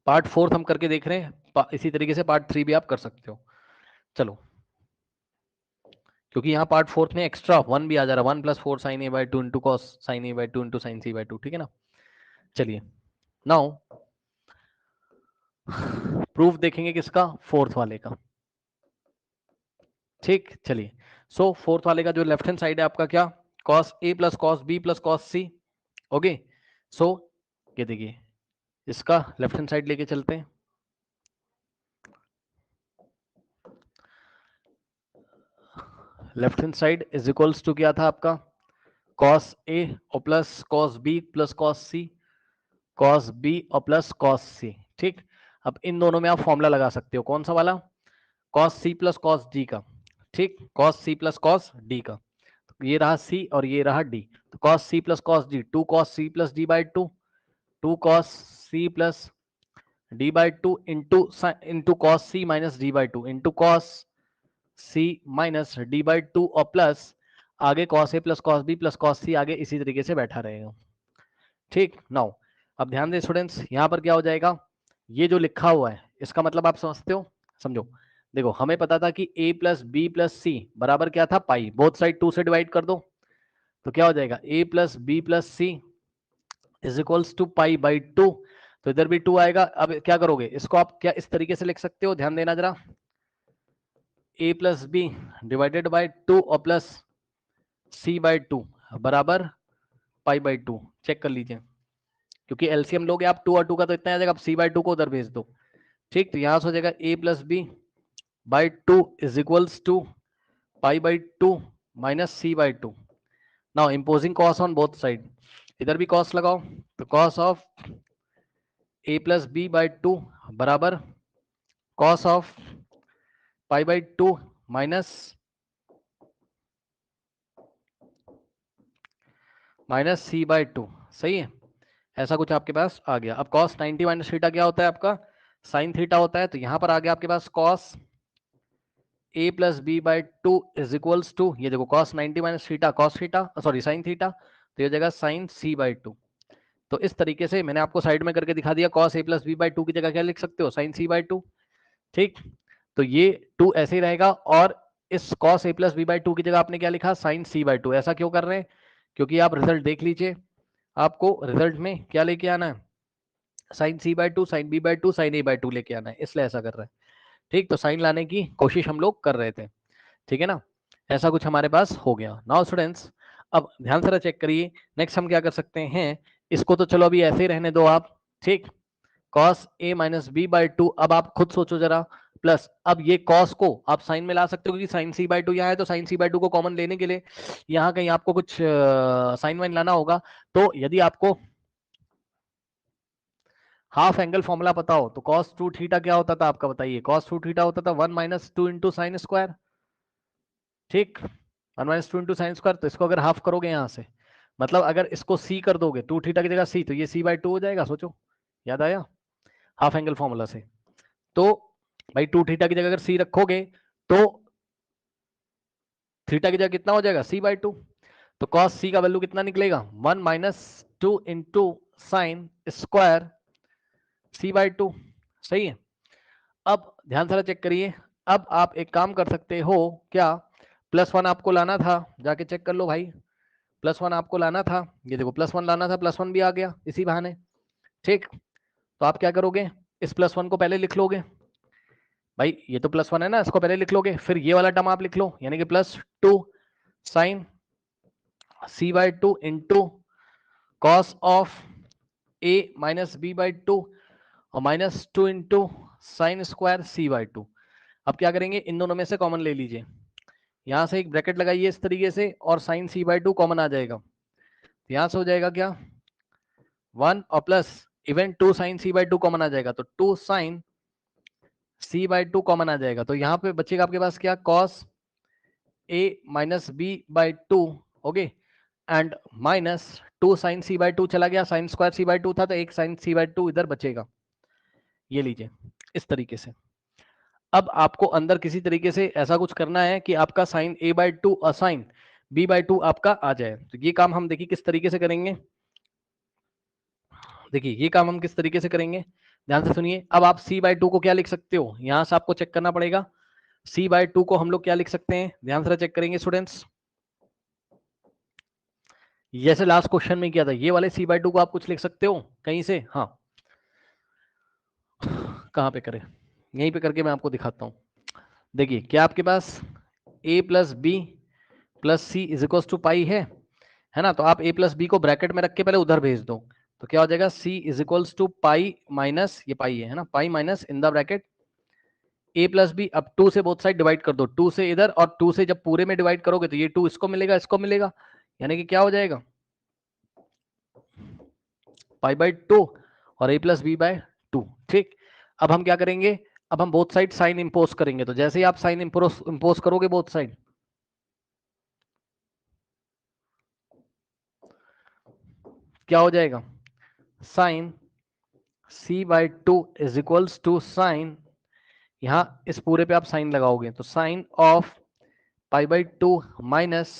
Part 4 हम करके देख रहे हैं, इसी तरीके से पार्ट 3 भी आप कर सकते हो। चलो, क्योंकि यहाँ पार्ट 4 में एक्स्ट्रा 1 भी आ जा रहा है, 1 + 4 sin a by 2 into cos sin a by 2 into sin c by 2, ठीक है ना। चलिए नाउ प्रूफ देखेंगे किसका, फोर्थ वाले का। ठीक, चलिए। सो फोर्थ वाले का जो लेफ्ट हैंड साइड है आपका क्या, cos a + cos b + cos c। Okay, so ये देखिए, इसका लेफ्ट हैंड साइड लेके चलते हैं। Left hand side is equals to क्या था आपका, cos a और plus cos b + cos c, cos b और प्लस cos c। ठीक, अब इन दोनों में आप फॉर्मूला लगा सकते हो, कौन सा वाला, cos c + cos d का। ठीक, cos c + cos d का, ये रहा c और ये रहा d। तो cos c + cos d, 2 cos c + d by 2, 2 cos c + d by 2 into cos c minus d by 2 into cos c minus d by 2 और प्लस आगे cos a + cos b + cos c आगे इसी तरीके से बैठा रहेगा। ठीक, now अब ध्यान दें स्टूडेंट्स, यहां पर क्या हो जाएगा, ये जो लिखा हुआ है इसका मतलब आप समझते हो, समझो। देखो हमें पता था कि a + b + c बराबर क्या था, पाई, बोथ साइड 2 से डिवाइड कर दो, तो क्या हो जाएगा, a + b + c is equals to pi by 2। तो इधर भी 2 आएगा। अब क्या करोगे, इसको आप क्या इस तरीके से लिख सकते हो, ध्यान देना जरा, a + b डिवाइडेड बाई 2 और प्लस c बाई 2 बराबर पाई बाई 2। चेक कर लीजिए, क्योंकि एलसीएम लोगे आप 2 और 2 का तो इतना आ जाएगा, आप c बाई 2 को उधर भेज दो। ठीक, तो यहां से हो जाएगा a + b by 2 is equals to pi by 2 minus c by 2। Now imposing cos on both side, इधर भी कॉस लगाओ, तो cos of a + b by 2 बराबर cos of pi by 2 minus c by 2। सही है, ऐसा कुछ आपके पास आ गया। अब cos 90 माइनस थीटा क्या होता है आपका, sin थीटा होता है। तो यहां पर आ गया आपके पास cos a + b by 2 is equals to, ये देखो cos 90 minus theta cos theta, sorry sin theta, तो ये जगह sin c बाई 2। तो इस तरीके से मैंने आपको साइड में करके दिखा दिया, cos a + b बाई 2 की जगह क्या लिख सकते हो, sin c बाई 2। ठीक, तो ये 2 ऐसे ही रहेगा, और इस cos a + b बाई 2 की जगह आपने क्या लिखा, sin c बाई 2। ऐसा क्यों कर रहे हैं, क्योंकि आप रिजल्ट देख लीजिए, आपको रिजल्ट में क्या लेके आना है, sin c by 2, sin b by 2, sin a by 2 लेके आना है, इसलिए ऐसा कर रहे हैं। ठीक, तो साइन लाने की कोशिश हम लोग कर रहे थे, ठीक है ना। ऐसा कुछ हमारे पास हो गया। नाउ स्टूडेंट्स, अब ध्यान से चेक करिए, नेक्स्ट हम क्या कर सकते हैं, इसको तो चलो अभी ऐसे ही रहने दो आप। ठीक, cos a minus b by 2, अब आप खुद सोचो जरा, प्लस अब ये cos को आप साइन में ला सकते हो, क्योंकि sin c बाई 2 यहाँ है, तो sin c बाई 2 को कॉमन लेने के लिए यहाँ कहीं आपको कुछ साइन वाइन लाना होगा। तो यदि आपको हाफ एंगल फॉर्मूला पता हो, तो cos 2 थीटा क्या होता था आपका, बताइए, cos 2 थीटा होता था 1 - 2 इंटू साइन स्क्वायर। ठीक, 1 - 2 इंटू साइन स्क्वायर, तो इसको अगर हाफ करोगे यहाँ से, मतलब अगर इसको c कर दोगे, 2 थीटा की जगह c, तो ये c बाई 2 हो जाएगा। सोचो, याद आया हाफ एंगल फॉर्मूला से। तो भाई 2 थीटा की जगह अगर c रखोगे, तो थीटा की जगह कितना हो जाएगा, c बाई 2। तो cos c का वैल्यू कितना निकलेगा, 1 - 2 into sine square c by 2। सही है, अब ध्यान से चेक करिए, अब आप एक काम कर सकते हो, क्या, +1 आपको लाना था, जाके चेक कर लो भाई, +1 आपको लाना था, ये देखो +1 लाना था, +1 भी आ गया इसी बहाने। ठीक, तो आप क्या करोगे, इस +1 को पहले लिख लोगे, भाई ये तो +1 है ना, इसको पहले लिख लोगे, फिर ये वाला टर्म आप लिख लो, यानी कि +2 sine c by 2 into cos of a minus b by 2 और -2 into sine square c by 2। अब क्या करेंगे, इन दोनों में से कॉमन ले लीजिए, यहां से एक ब्रैकेट लगाइए इस तरीके से, और साइन c बाई 2 कॉमन आ जाएगा, तो यहां से हो जाएगा क्या, 1 और plus even 2 sine c by 2 common आ जाएगा, तो 2 साइन c बाई 2 कॉमन आ जाएगा, तो यहाँ पे बचेगा आपके पास क्या, cos a minus b by 2, okay, and -2 sine c by 2 चला गया, साइन स्क्वायर c बाई 2 था, तो एक साइन c बाई 2 इधर बचेगा, ये लीजिए इस तरीके से। अब आपको अंदर किसी तरीके से ऐसा कुछ करना है कि आपका साइन a बाई 2 और साइन b बाई 2 आपका आ जाए। तो ये काम हम देखिए किस तरीके से करेंगे, देखिए ये काम हम किस तरीके से करेंगे, ध्यान से सुनिए। अब आप c/2 को क्या लिख सकते हो, यहां से आपको चेक करना पड़ेगा। c/2 को हम लोग क्या लिख सकते हैं, ध्यान से चेक करेंगे स्टूडेंट्स। जैसे लास्ट क्वेश्चन में किया था, ये वाले c/2 को आप कुछ लिख सकते हो कहीं से। हाँ, कहाँ पे करें, यहीं पे करके मैं आपको दिखाता हूँ। देखिए क्या आपके पास a plus b plus c is equal to pi है ना। तो आप a प्लस बी को ब्रैकेट में रख के पहले उधर भेज दो, तो क्या हो जाएगा, c is equals to pi minus, ये पाई है ना, pi minus in the bracket a plus b. अब 2 से बोथ साइड डिवाइड कर दो, 2 से इधर और 2 से जब पूरे में डिवाइड करोगे तो ये 2 इसको मिलेगा, इसको मिलेगा, यानी कि क्या हो जाएगा, पाई बाई 2 और a प्लस बी बाय 2। ठीक, अब हम क्या करेंगे, अब हम बोथ साइड साइन इंपोज करेंगे। तो जैसे ही आप साइन इंपोज करोगे बोथ साइड, क्या हो जाएगा, sine c/2 is equals to sine, यहां इस पूरे पे आप साइन लगाओगे तो sine of pi by 2 minus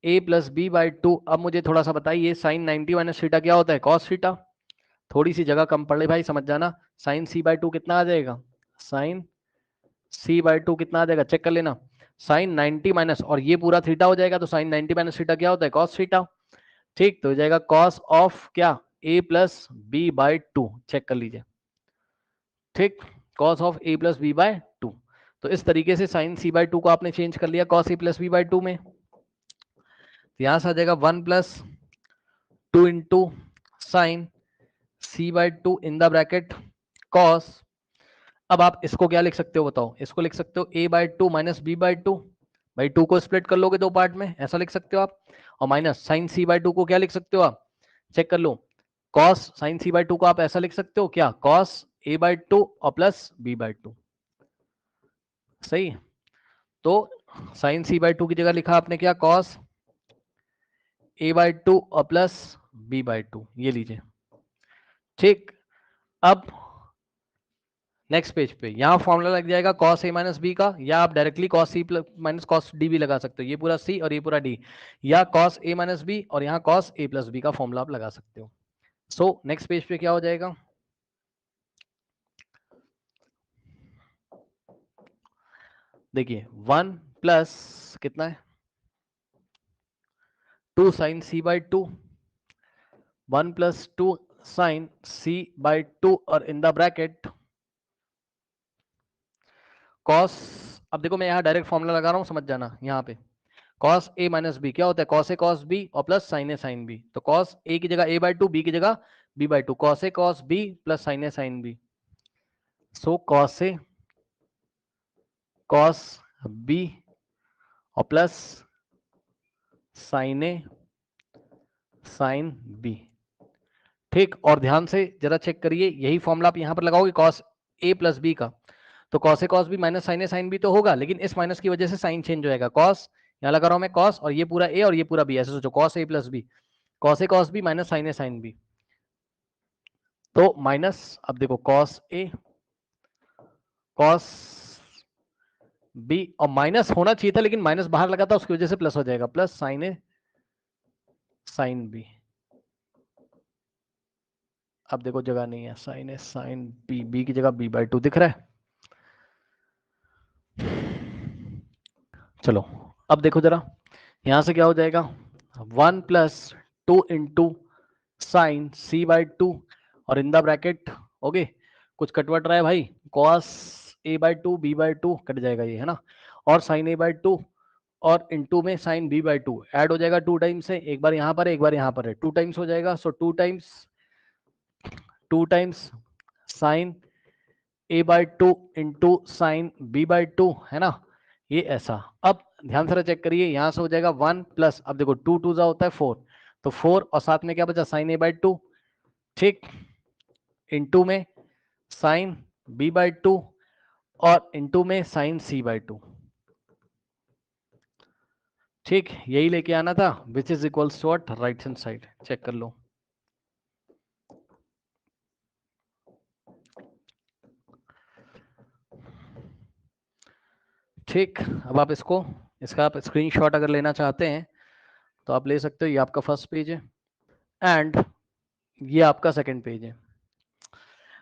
a plus b by 2। अब मुझे थोड़ा सा बताइए, साइन 90 माइनस थीटा क्या होता है, कॉस थीटा। थोड़ी सी जगह कम पड़ रही भाई, समझ जाना। साइन c/2 कितना आ जाएगा, साइन c/2 कितना आ जाएगा, चेक कर लेना। साइन 90 माइनस और ये पूरा थीटा हो जाएगा, तो साइन 90 माइनस थीटा क्या होता है, कॉस थीटा। ठीक, तो हो जाएगा कॉस ऑफ क्या, a plus b by 2, check कर लीजिए। ठीक, cos of a plus b by 2। तो इस तरीके से साइन c/2 को आपने चेंज कर लिया cos a plus b by 2 में। तो यहां से आ जाएगा 1 plus 2 into sine c/2 in the bracket cos. अब आप इसको क्या लिख सकते हो बताओ, इसको लिख सकते हो a/2 माइनस b/2, भाई 2 को स्प्लिट कर लोगे दो पार्ट में, ऐसा लिख सकते हो आप। और माइनस साइन c/2 को क्या लिख सकते हो आप, चेक कर लो, कॉस साइन c/2 को आप ऐसा लिख सकते हो क्या, कॉस a/2 और प्लस b/2। सही, तो साइन c/2 की जगह लिखा आपने क्या, कॉस a/2 और प्लस b/2, ये लीजिए। ठीक, अब नेक्स्ट पेज पे यहां फॉर्मूला लग जाएगा cos a माइनस बी का, या आप directly cos c minus cos d भी लगा सकते हो, ये पूरा c और ये पूरा d, या cos a माइनस बी और यहाँ cos a प्लस बी का फॉर्मूला आप लगा सकते हो। सो नेक्स्ट पेज पे क्या हो जाएगा, देखिए 1 प्लस कितना है 2 sign c/2, 1 plus 2 sign c/2 और इन द ब्रैकेट cos। अब देखो मैं यहाँ डायरेक्ट फॉर्मूला लगा रहा हूँ, समझ जाना। यहाँ पे cos a माइनस बी क्या होता है, cos a cos b और plus sin a sin b। तो cos a की जगह a/2, b की जगह b/2, cos a cos b plus sin a sin b। So cos a cos b और plus sin a sin b। ठीक, और ध्यान से जरा चेक करिए, यही फॉर्मूला आप यहाँ पर लगाओगे cos a प्लस बी का, तो cos a cos b minus sin a sin b तो होगा, लेकिन इस माइनस की वजह से साइन चेंज हो जाएगा। cos यहाँ लगा रहा हूं मैं cos, और ये पूरा a और ये पूरा b, ऐसे सोचो cos a plus b, cos a cos b minus sin a sin b। तो माइनस, अब देखो cos a cos b, और माइनस होना चाहिए था लेकिन माइनस बाहर लगा था, उसकी वजह से प्लस हो जाएगा, plus sin a sin b। अब देखो जगह नहीं है, sin a sin b, b की जगह b/2 दिख रहा है। चलो अब देखो जरा, यहां से क्या हो जाएगा, 1 प्लस 2 इंटू साइन c/2 और इन द ब्रैकेट, ओके कुछ कटवट रहा है भाई, cos a/2 b/2 कट जाएगा ये, है ना, और sin a/2 और इंटू में sin b/2 ऐड हो जाएगा 2 टाइम्स से, एक बार यहाँ पर है एक बार यहाँ पर है, 2 टाइम्स हो जाएगा। सो 2 times sin a/2 into sine b/2, है ना, ये ऐसा। अब ध्यान से चेक करिए, यहां से हो जाएगा 1 प्लस, अब देखो 2 2 होता है 4, तो 4 और साथ में क्या बचा, sin a/2, ठीक, इंटू में साइन b/2 और इंटू में साइन c/2। ठीक, यही लेके आना था, which is equals to what, right hand side, check कर लो। ठीक, अब आप इसका आप स्क्रीनशॉट अगर लेना चाहते हैं तो आप ले सकते हो, ये आपका फर्स्ट पेज है एंड ये आपका सेकंड पेज है।